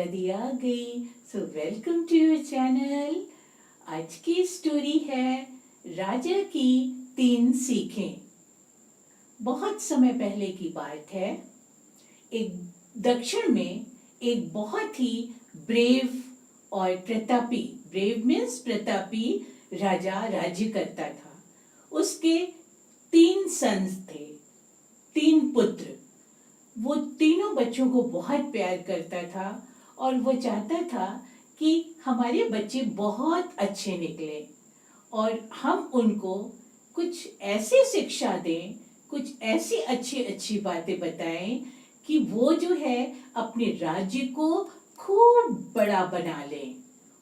दादी आ गई। So welcome to your channel. आज की स्टोरी है राजा की 3 सीखें। बहुत समय पहले की बात है। एक दक्षिण में एक बहुत ही ब्रेव और प्रतापी, ब्रेव मीन्स प्रतापी राजा राज्य करता था। उसके 3 सन्स थे, 3 पुत्र। वो तीनों बच्चों को बहुत प्यार करता था और वो चाहता था कि हमारे बच्चे बहुत अच्छे निकले और हम उनको कुछ ऐसी शिक्षा दें, कुछ ऐसी अच्छी अच्छी बातें बताएं कि वो जो है अपने राज्य को खूब बड़ा बना लें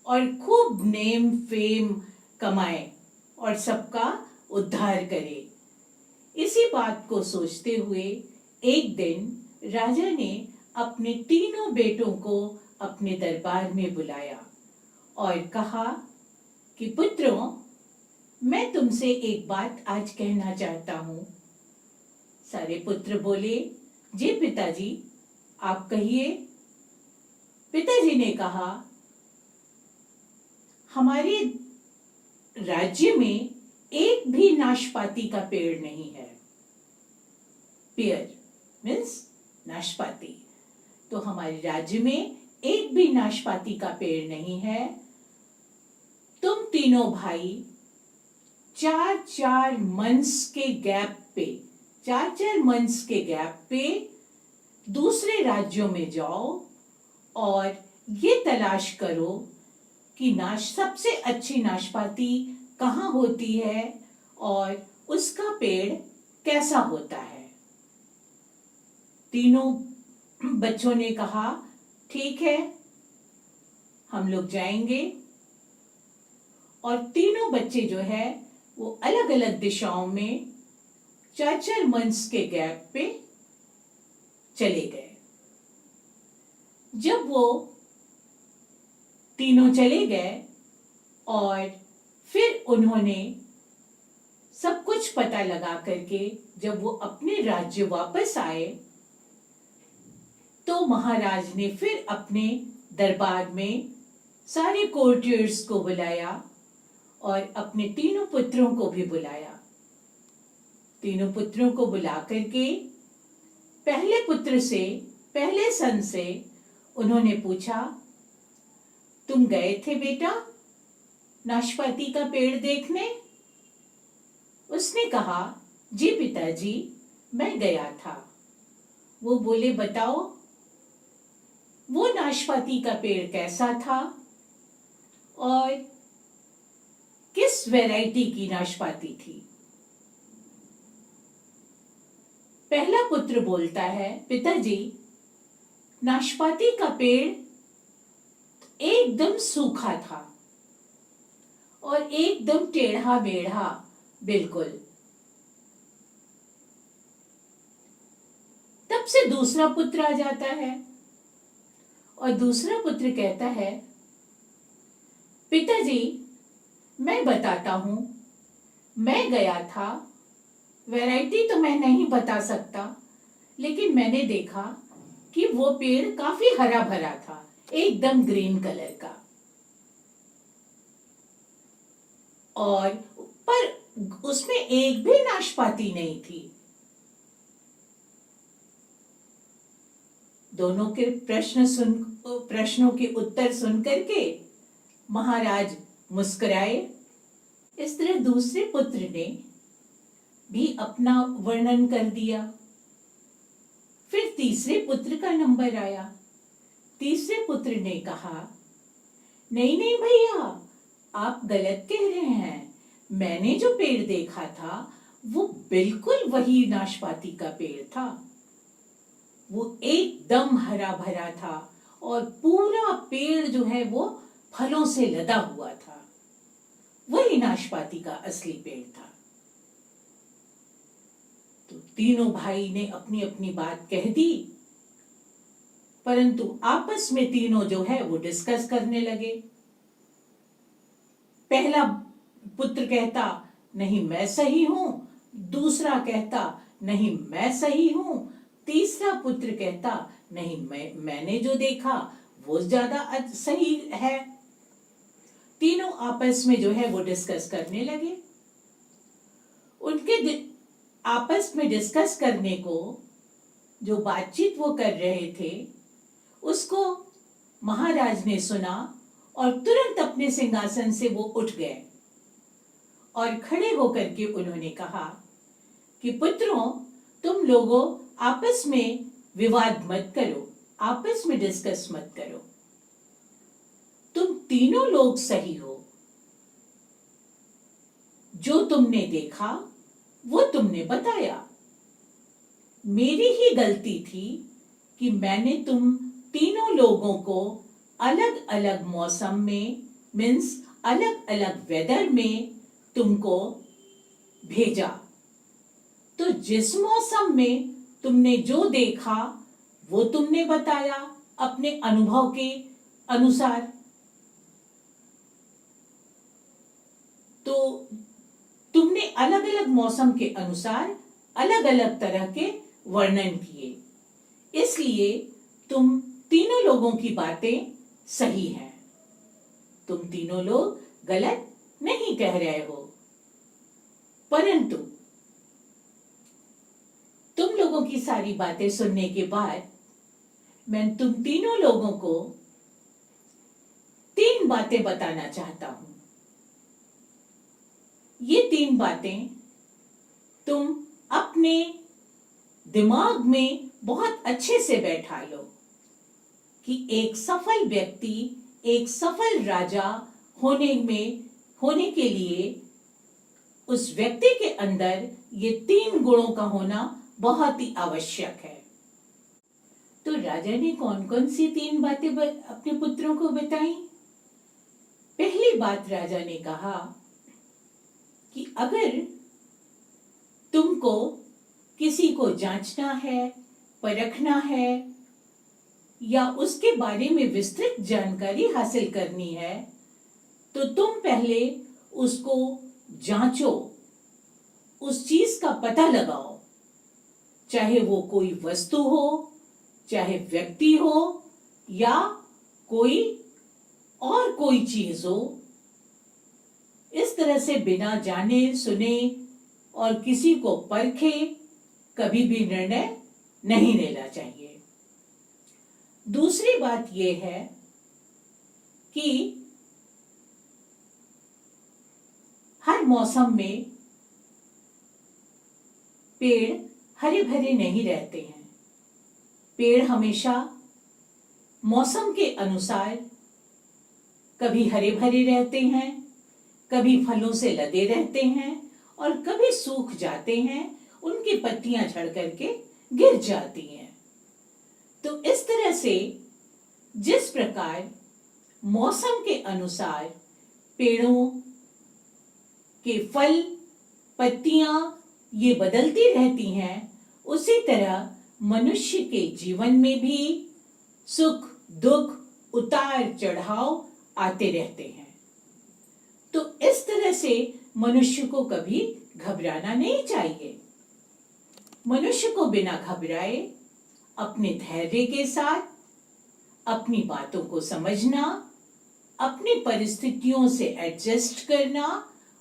और खूब नेम फेम कमाएं और सबका उद्धार करें। इसी बात को सोचते हुए एक दिन राजा ने अपने तीनों बेटों को अपने दरबार में बुलाया और कहा कि पुत्रों, मैं तुमसे एक बात आज कहना चाहता हूँ। सारे पुत्र बोले, जी पिताजी, आप कहिए। पिताजी ने कहा, हमारे राज्य में एक भी नाशपाती का पेड़ नहीं है। पेयर मीन्स नाशपाती। तो हमारे राज्य में एक भी नाशपाती का पेड़ नहीं है। तुम तीनों भाई 4-4 मंथ्स के गैप पे, 4-4 मंथ्स के गैप पे दूसरे राज्यों में जाओ और ये तलाश करो कि सबसे अच्छी नाशपाती कहाँ होती है और उसका पेड़ कैसा होता है। तीनों बच्चों ने कहा, ठीक है, हम लोग जाएंगे। और तीनों बच्चे जो है वो अलग अलग दिशाओं में 4-4 मंथ्स के गैप पे चले गए। जब वो तीनों चले गए और फिर उन्होंने सब कुछ पता लगा करके जब वो अपने राज्य वापस आए तो महाराज ने फिर अपने दरबार में सारे कोर्टियर्स को बुलाया और अपने तीनों पुत्रों को भी बुलाया। तीनों पुत्रों को बुला करके पहले सन से उन्होंने पूछा, तुम गए थे बेटा नाशपाती का पेड़ देखने? उसने कहा, जी पिताजी, मैं गया था। वो बोले, बताओ वो नाशपाती का पेड़ कैसा था और किस वैरायटी की नाशपाती थी? पहला पुत्र बोलता है, पिताजी, नाशपाती का पेड़ एकदम सूखा था और एकदम टेढ़ा मेढ़ा, बिल्कुल। तब से दूसरा पुत्र आ जाता है और दूसरा पुत्र कहता है, पिताजी, मैं बताता हूं, मैं गया था, वैरायटी तो मैं नहीं बता सकता, लेकिन मैंने देखा कि वो पेड़ काफी हरा भरा था, एकदम ग्रीन कलर का। और पर उसमें एक भी नाशपाती नहीं थी। दोनों के प्रश्नों के उत्तर सुन करके महाराज मुस्कुराए। इस तरह दूसरे पुत्र ने भी अपना वर्णन कर दिया। फिर तीसरे पुत्र का नंबर आया। तीसरे पुत्र ने कहा, नहीं नहीं भैया, आप गलत कह रहे हैं। मैंने जो पेड़ देखा था वो बिल्कुल वही नाशपाती का पेड़ था। वो एकदम हरा भरा था और पूरा पेड़ जो है वो फलों से लदा हुआ था। वही नाशपाती का असली पेड़ था। तो तीनों भाई ने अपनी अपनी बात कह दी, परंतु आपस में तीनों जो है वो डिस्कस करने लगे। पहला पुत्र कहता, नहीं मैं सही हूं। दूसरा कहता, नहीं मैं सही हूं। तीसरा पुत्र कहता, नहीं मैंने जो देखा वो ज्यादा सही है। तीनों आपस में जो है वो डिस्कस करने लगे। उनके आपस में डिस्कस करने को, जो बातचीत वो कर रहे थे, उसको महाराज ने सुना और तुरंत अपने सिंहासन से वो उठ गए और खड़े होकर के उन्होंने कहा कि पुत्रों, तुम लोगों आपस में विवाद मत करो, आपस में डिस्कस मत करो। तुम तीनों लोग सही हो। जो तुमने देखा वो तुमने बताया। मेरी ही गलती थी कि मैंने तुम तीनों लोगों को अलग अलग मौसम में, मीन्स अलग अलग वेदर में तुमको भेजा। तो जिस मौसम में तुमने जो देखा वो तुमने बताया अपने अनुभव के अनुसार। तो तुमने अलग अलग मौसम के अनुसार अलग अलग तरह के वर्णन किए, इसलिए तुम तीनों लोगों की बातें सही हैं। तुम तीनों लोग गलत नहीं कह रहे हो। परंतु तुम लोगों की सारी बातें सुनने के बाद मैं तुम तीनों लोगों को 3 बातें बताना चाहता हूं। ये 3 बातें तुम अपने दिमाग में बहुत अच्छे से बैठा लो कि एक सफल व्यक्ति, एक सफल राजा होने के लिए उस व्यक्ति के अंदर ये 3 गुणों का होना बहुत ही आवश्यक है। तो राजा ने कौन कौन सी 3 बातें अपने पुत्रों को बताई? पहली बात राजा ने कहा कि अगर तुमको किसी को जांचना है, परखना है या उसके बारे में विस्तृत जानकारी हासिल करनी है, तो तुम पहले उसको जांचो, उस चीज का पता लगाओ, चाहे वो कोई वस्तु हो, चाहे व्यक्ति हो या कोई चीज हो। इस तरह से बिना जाने सुने और किसी को परखे कभी भी निर्णय नहीं लेना चाहिए। दूसरी बात यह है कि हर मौसम में पेड़ हरे भरे नहीं रहते हैं। पेड़ हमेशा मौसम के अनुसार कभी हरे भरे रहते हैं, कभी फलों से लदे रहते हैं और कभी सूख जाते हैं, उनकी पत्तियां झड़ करके गिर जाती हैं। तो इस तरह से जिस प्रकार मौसम के अनुसार पेड़ों के फल, पत्तियां ये बदलती रहती हैं, उसी तरह मनुष्य के जीवन में भी सुख दुख, उतार चढ़ाव आते रहते हैं। तो इस तरह से मनुष्य को कभी घबराना नहीं चाहिए। मनुष्य को बिना घबराए अपने धैर्य के साथ अपनी बातों को समझना, अपनी परिस्थितियों से एडजस्ट करना,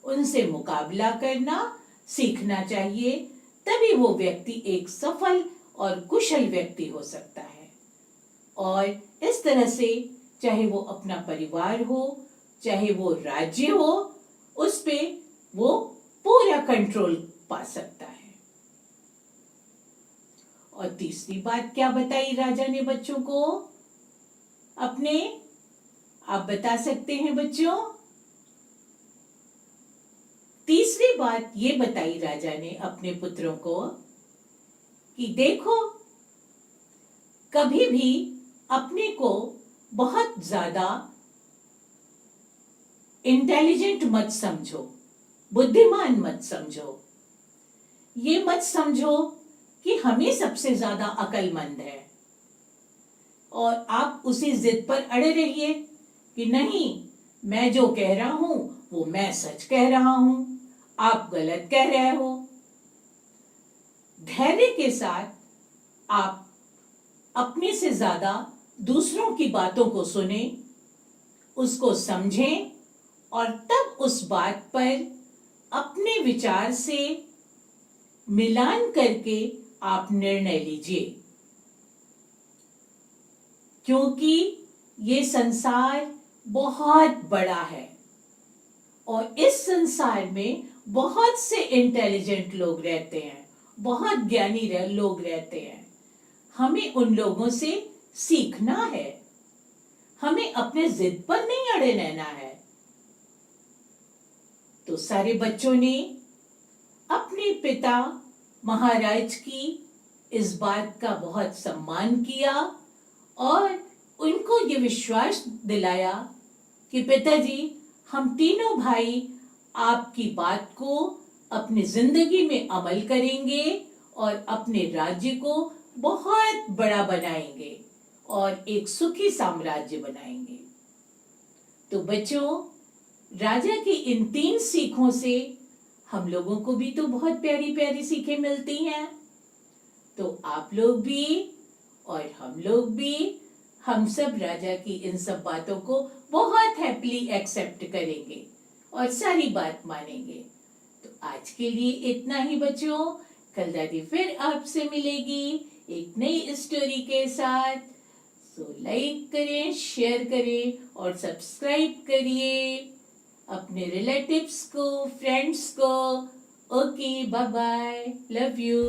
उनसे मुकाबला करना सीखना चाहिए। तभी वो व्यक्ति एक सफल और कुशल व्यक्ति हो सकता है। और इस तरह से चाहे वो अपना परिवार हो, चाहे वो राज्य हो, उस पे वो पूरा कंट्रोल पा सकता है। और तीसरी बात क्या बताई राजा ने बच्चों को अपने? आप बता सकते हैं बच्चों? तीसरी बात ये बताई राजा ने अपने पुत्रों को कि देखो, कभी भी अपने को बहुत ज्यादा इंटेलिजेंट मत समझो, बुद्धिमान मत समझो। ये मत समझो कि हम ही सबसे ज्यादा अक्लमंद है और आप उसी जिद पर अड़े रहिए कि नहीं, मैं जो कह रहा हूं वो मैं सच कह रहा हूं, आप गलत कह रहे हो। धैर्य के साथ आप अपने से ज्यादा दूसरों की बातों को सुने, उसको समझें और तब उस बात पर अपने विचार से मिलान करके आप निर्णय लीजिए, क्योंकि ये संसार बहुत बड़ा है और इस संसार में बहुत से इंटेलिजेंट लोग रहते हैं, बहुत ज्ञानी लोग रहते हैं। हमें उन लोगों से सीखना है, हमें अपने जिद पर नहीं अड़े रहना है। तो सारे बच्चों ने अपने पिता महाराज की इस बात का बहुत सम्मान किया और उनको ये विश्वास दिलाया कि पिताजी, हम तीनों भाई आपकी बात को अपनी जिंदगी में अमल करेंगे और अपने राज्य को बहुत बड़ा बनाएंगे और एक सुखी साम्राज्य बनाएंगे। तो बच्चों, राजा की इन 3 सीखों से हम लोगों को भी तो बहुत प्यारी प्यारी सीखें मिलती हैं। तो आप लोग भी और हम लोग भी, हम सब राजा की इन सब बातों को बहुत हैप्पीली एक्सेप्ट करेंगे और सारी बात मानेंगे। तो आज के लिए इतना ही बच्चों। कल दादी फिर आपसे मिलेगी एक नई स्टोरी के साथ। सो लाइक करें, शेयर करें और सब्सक्राइब करिए अपने रिलेटिव्स को, फ्रेंड्स को। Okay, bye bye, love you.